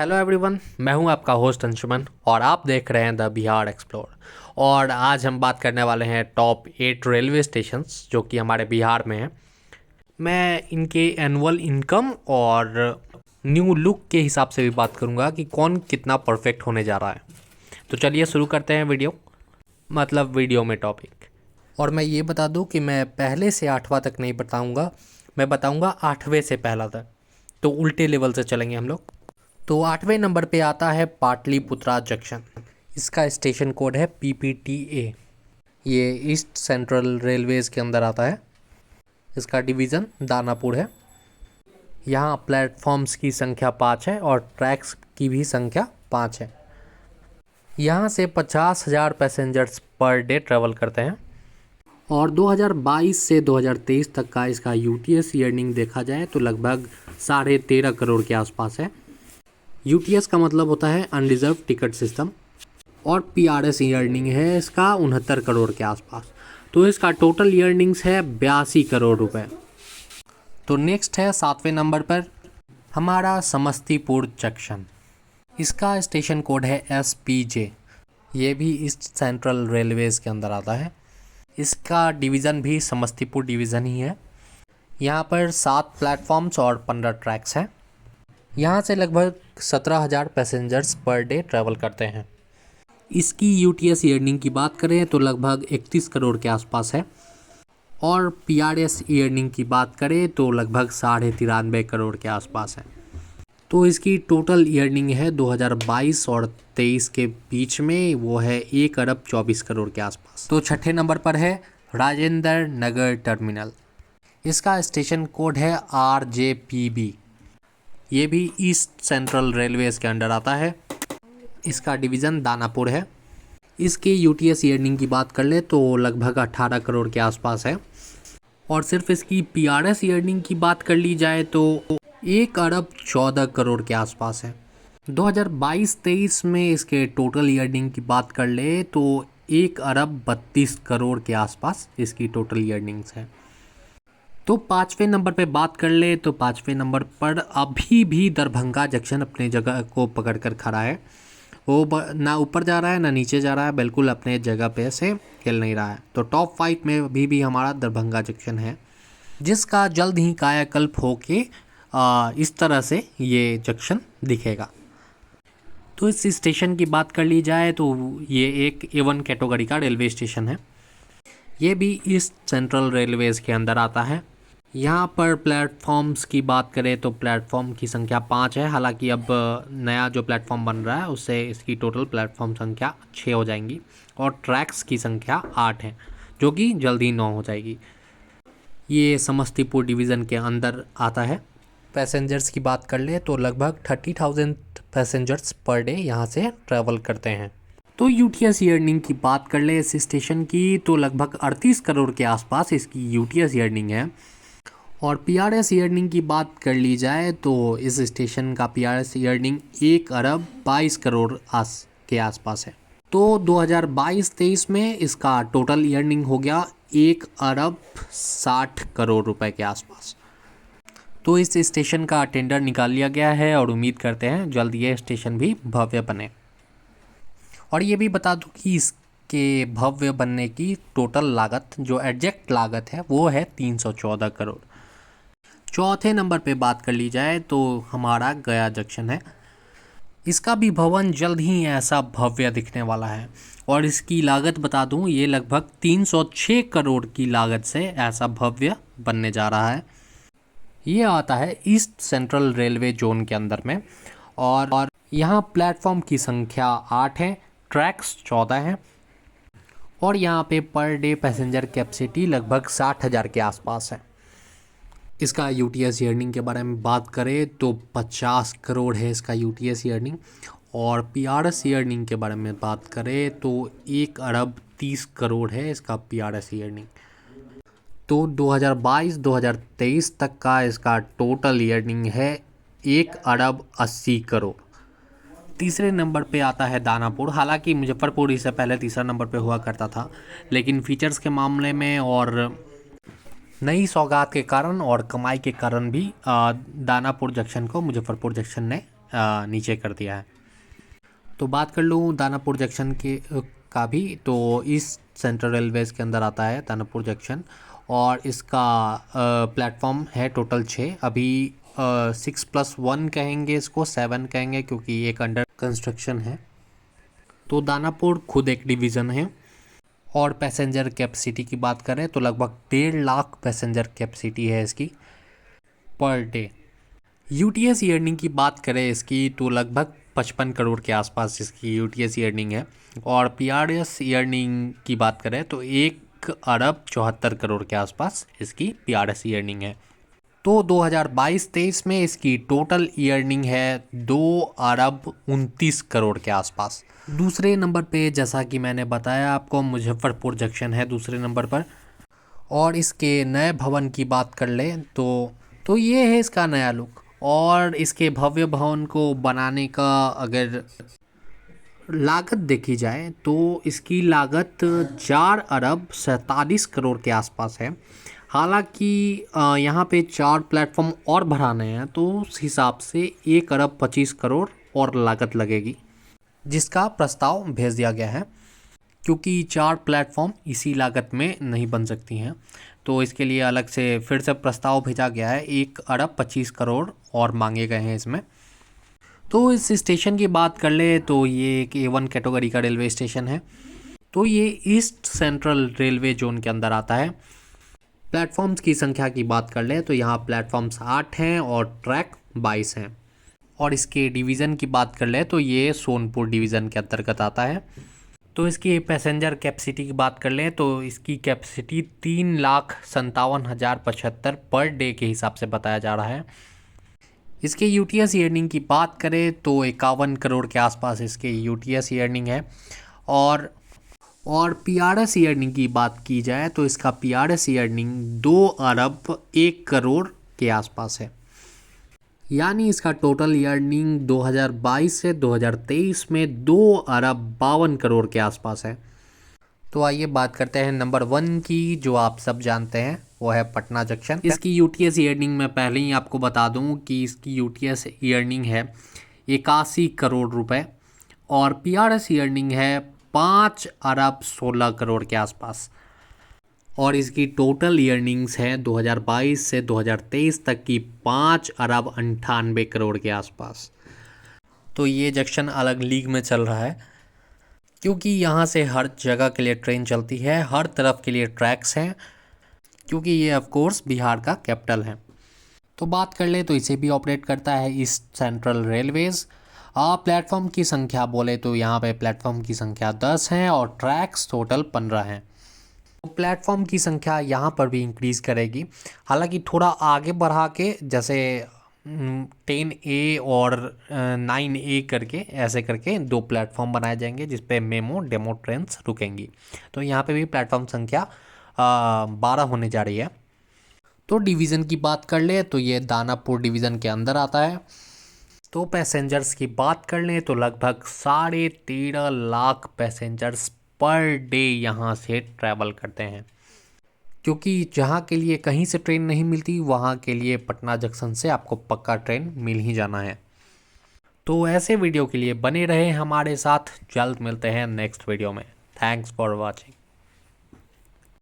Hello everyone, मैं हूं आपका होस्ट अंशुमन और आप देख रहे हैं द बिहार एक्सप्लोर। और आज हम बात करने वाले हैं टॉप 8 रेलवे स्टेशंस जो कि हमारे बिहार में हैं। मैं इनके एनुअल इनकम और न्यू लुक के हिसाब से भी बात करूंगा कि कौन कितना परफेक्ट होने जा रहा है। तो चलिए शुरू करते हैं वीडियो में टॉपिक। और मैं ये बता दूं कि मैं पहले से 8वां तक नहीं बताऊंगा, मैं बताऊंगा 8वें से पहला तक, तो उल्टे लेवल से चलेंगे हम लोग। तो 8वें नंबर पे आता है पाटलिपुत्रा जंक्शन। इसका स्टेशन कोड है PPTA। ये ईस्ट सेंट्रल रेलवेज़ के अंदर आता है। इसका डिवीज़न दानापुर है। यहाँ प्लेटफॉर्म्स की संख्या 5 है और ट्रैक्स की भी संख्या 5 है। यहाँ से 50,000 पैसेंजर्स पर डे ट्रैवल करते हैं। और 2022 से 2023 तक का इसका UTS अर्निंग देखा जाए तो लगभग 13.5 करोड़ के आसपास है। UTS का मतलब होता है अनरिजर्व टिकट सिस्टम, और PRS अर्निंग है इसका 69 करोड़ के आसपास। तो इसका टोटल अर्निंग्स है 82 करोड़ रुपए। तो नेक्स्ट है 7वें नंबर पर हमारा समस्तीपुर जंक्शन। इसका स्टेशन कोड है SPJ। ये भी ईस्ट सेंट्रल रेलवेज़ के अंदर आता है। इसका डिवीज़न भी समस्तीपुर डिवीज़न ही है। यहाँ पर 7 प्लेटफॉर्म्स और 15 ट्रैक्स हैं। यहाँ से लगभग 17,000 पैसेंजर्स पर डे ट्रैवल करते हैं। इसकी UTS अर्निंग की बात करें तो लगभग 31 करोड़ के आसपास है, और PRS अर्निंग की बात करें तो लगभग 93.5 करोड़ के आसपास है। तो इसकी टोटल अर्निंग है 2022 और 23 के बीच में, वो है 1 अरब 24 करोड़ के आसपास। तो 6ठे नंबर पर है राजेंद्र नगर टर्मिनल। इसका स्टेशन कोड है RJPB। ये भी ईस्ट सेंट्रल रेलवेज़ के अंडर आता है। इसका डिवीज़न दानापुर है। इसके UTS अर्निंग की बात कर ले तो लगभग 18 करोड़ के आसपास है, और सिर्फ इसकी PRS अर्निंग की बात कर ली जाए तो 1 अरब 14 करोड़ के आसपास है। 2022-23 में इसके टोटल अर्निंग की बात कर ले तो 1 अरब 32 करोड़ के आसपास इसकी टोटल अर्निंग्स है। तो 5वें नंबर पे बात कर ले तो 5वें नंबर पर अभी भी दरभंगा जंक्शन अपने जगह को पकड़ कर खड़ा है। वो ना ऊपर जा रहा है ना नीचे जा रहा है, बिल्कुल अपने जगह पे से हिल नहीं रहा है। तो टॉप 5 में अभी भी हमारा दरभंगा जंक्शन है, जिसका जल्द ही कायाकल्प होके इस तरह से ये जंक्शन दिखेगा। तो इस स्टेशन की बात कर ली जाए तो ये एक A1 कैटेगरी का रेलवे स्टेशन है। ये भी ईस्ट सेंट्रल रेलवेज़ के अंदर आता है। यहाँ पर प्लेटफॉर्म्स की बात करें तो प्लेटफॉर्म की संख्या 5 है। हालांकि अब नया जो प्लेटफॉर्म बन रहा है उससे इसकी टोटल प्लेटफॉर्म संख्या 6 हो जाएंगी, और ट्रैक्स की संख्या 8 है, जो कि जल्दी 9 हो जाएगी। ये समस्तीपुर डिवीज़न के अंदर आता है। पैसेंजर्स की बात कर ले तो लगभग 30,000 पैसेंजर्स पर डे यहाँ से ट्रैवल करते हैं। तो UTS अर्निंग की बात कर ले इस स्टेशन की तो लगभग 38 करोड़ के आसपास इसकी UTS अर्निंग है, और PRS अर्निंग की बात कर ली जाए तो इस स्टेशन का PRS अर्निंग 1 अरब 22 करोड़ के आसपास है। तो 2022-23 में इसका टोटल अर्निंग हो गया 1 अरब 60 करोड़ रुपए के आसपास। तो इस स्टेशन का टेंडर निकाल लिया गया है और उम्मीद करते हैं जल्द ये स्टेशन भी भव्य बने। और ये भी बता दूं कि इसके भव्य बनने की टोटल लागत, जो एग्जैक्ट लागत है, वो है 314 करोड़। चौथे नंबर पे बात कर ली जाए तो हमारा गया जंक्शन है। इसका भी भवन जल्द ही ऐसा भव्य दिखने वाला है, और इसकी लागत बता दूं ये लगभग 306 करोड़ की लागत से ऐसा भव्य बनने जा रहा है। ये आता है ईस्ट सेंट्रल रेलवे जोन के अंदर में, और यहाँ प्लेटफॉर्म की संख्या 8 है, ट्रैक्स 14 हैं, और यहाँ पे पर डे पैसेंजर कैपेसिटी लगभग 60,000 के आसपास है। इसका UTS अर्निंग के बारे में बात करें तो 50 करोड़ है इसका UTS अर्निंग, और PRS अर्निंग के बारे में बात करें तो 1 अरब 30 करोड़ है इसका PRS अर्निंग। तो 2022-2023 तक का इसका टोटल अर्निंग है 1 अरब 80 करोड़। तीसरे नंबर पे आता है दानापुर। हालांकि मुजफ्फरपुर इससे पहले तीसरा नंबर पे हुआ करता था, लेकिन फीचर्स के मामले में और नई सौगात के कारण और कमाई के कारण भी दानापुर जंक्शन को मुजफ्फरपुर जंक्शन ने नीचे कर दिया है। तो बात कर लूँ दानापुर जंक्शन के का भी, तो ईस्ट सेंट्रल रेलवेज के अंदर आता है दानापुर जंक्शन, और इसका प्लेटफॉर्म है टोटल 6। अभी 6+1 कहेंगे, इसको 7 कहेंगे क्योंकि एक अंडर कंस्ट्रक्शन है। तो दानापुर खुद एक डिवीज़न है। और पैसेंजर कैपेसिटी की बात करें तो लगभग 1.5 लाख पैसेंजर कैपेसिटी है इसकी पर डे। यूटीएस अर्निंग की बात करें इसकी तो लगभग 55 करोड़ के आसपास इसकी यूटीएस अर्निंग है। और पीआरएस अर्निंग की बात करें तो 1 अरब 74 करोड़ के आसपास इसकी पीआरएस अर्निंग है। तो 2022-23 में इसकी टोटल अर्निंग है 2 अरब 29 करोड़ के आसपास। दूसरे नंबर पे जैसा कि मैंने बताया आपको, मुजफ्फरपुर जंक्शन है दूसरे नंबर पर। और इसके नए भवन की बात कर लें तो ये है इसका नया लुक। और इसके भव्य भवन को बनाने का अगर लागत देखी जाए तो इसकी लागत 4 अरब 47 करोड़ के आसपास है। हालांकि यहाँ पे 4 प्लेटफॉर्म और बढ़ाने हैं तो उस हिसाब से 1 अरब 25 करोड़ और लागत लगेगी, जिसका प्रस्ताव भेज दिया गया है। क्योंकि 4 प्लेटफॉर्म इसी लागत में नहीं बन सकती हैं, तो इसके लिए अलग से फिर से प्रस्ताव भेजा गया है। 1 अरब 25 करोड़ और मांगे गए हैं इसमें। तो इस स्टेशन की बात कर ले तो ये एक A1 कैटेगरी का रेलवे स्टेशन है। तो ये ईस्ट सेंट्रल रेलवे जोन के अंदर आता है। प्लेटफॉर्म्स की संख्या की बात कर ले तो यहाँ प्लेटफॉर्म्स 8 हैं और ट्रैक 22 हैं। और इसके डिवीज़न की बात कर ले तो ये सोनपुर डिवीज़न के अंतर्गत आता है। तो इसकी पैसेंजर कैपेसिटी की बात कर लें तो इसकी कैपेसिटी 3,57,075 पर डे के हिसाब से बताया जा रहा है। इसके यूटीएस अर्निंग की बात करें तो 51 करोड़ के आसपास इसके यूटीएस अर्निंग है। और पीआरएस अर्निंग की बात की जाए तो इसका पीआरएस अर्निंग 2 अरब 1 करोड़ के आसपास है। यानी इसका टोटल अर्निंग 2022 से 2023 में 2 अरब 52 करोड़ के आसपास है। तो आइए बात करते हैं नंबर 1 की, जो आप सब जानते हैं, वो है पटना जंक्शन। इसकी यूटीएस अर्निंग मैं पहले ही आपको बता दूं कि इसकी यूटीएस अर्निंग है 81 करोड़ रुपए और पीआरएस अर्निंग है 5 अरब 16 करोड़ के आसपास। और इसकी टोटल अर्निंग्स है 2022 से 2023 तक की 5 अरब 98 करोड़ के आसपास। तो ये जंक्शन अलग लीग में चल रहा है क्योंकि यहाँ से हर जगह के लिए ट्रेन चलती है, हर तरफ के लिए ट्रैक्स हैं, क्योंकि ये ऑफ कोर्स बिहार का कैपिटल है। तो बात कर ले तो इसे भी ऑपरेट करता है ईस्ट सेंट्रल रेलवेज़। प्लेटफॉर्म की संख्या बोले तो यहाँ पे प्लेटफॉर्म की संख्या 10 हैं और ट्रैक्स टोटल 15 हैं। प्लेटफॉर्म की संख्या यहाँ पर भी इंक्रीज़ करेगी, हालांकि थोड़ा आगे बढ़ा के, जैसे 10A और 9A करके, ऐसे करके 2 प्लेटफॉर्म बनाए जाएंगे जिस पे मेमो डेमो ट्रेन्स रुकेंगी। तो यहाँ पे भी प्लेटफॉर्म संख्या 12 होने जा रही है। तो डिवीज़न की बात कर ले तो ये दानापुर डिवीज़न के अंदर आता है। तो पैसेंजर्स की बात कर लें तो लगभग 13.5 लाख पैसेंजर्स पर डे यहाँ से ट्रैवल करते हैं, क्योंकि जहाँ के लिए कहीं से ट्रेन नहीं मिलती वहाँ के लिए पटना जंक्शन से आपको पक्का ट्रेन मिल ही जाना है। तो ऐसे वीडियो के लिए बने रहे हमारे साथ, जल्द मिलते हैं नेक्स्ट वीडियो में। Thanks for watching.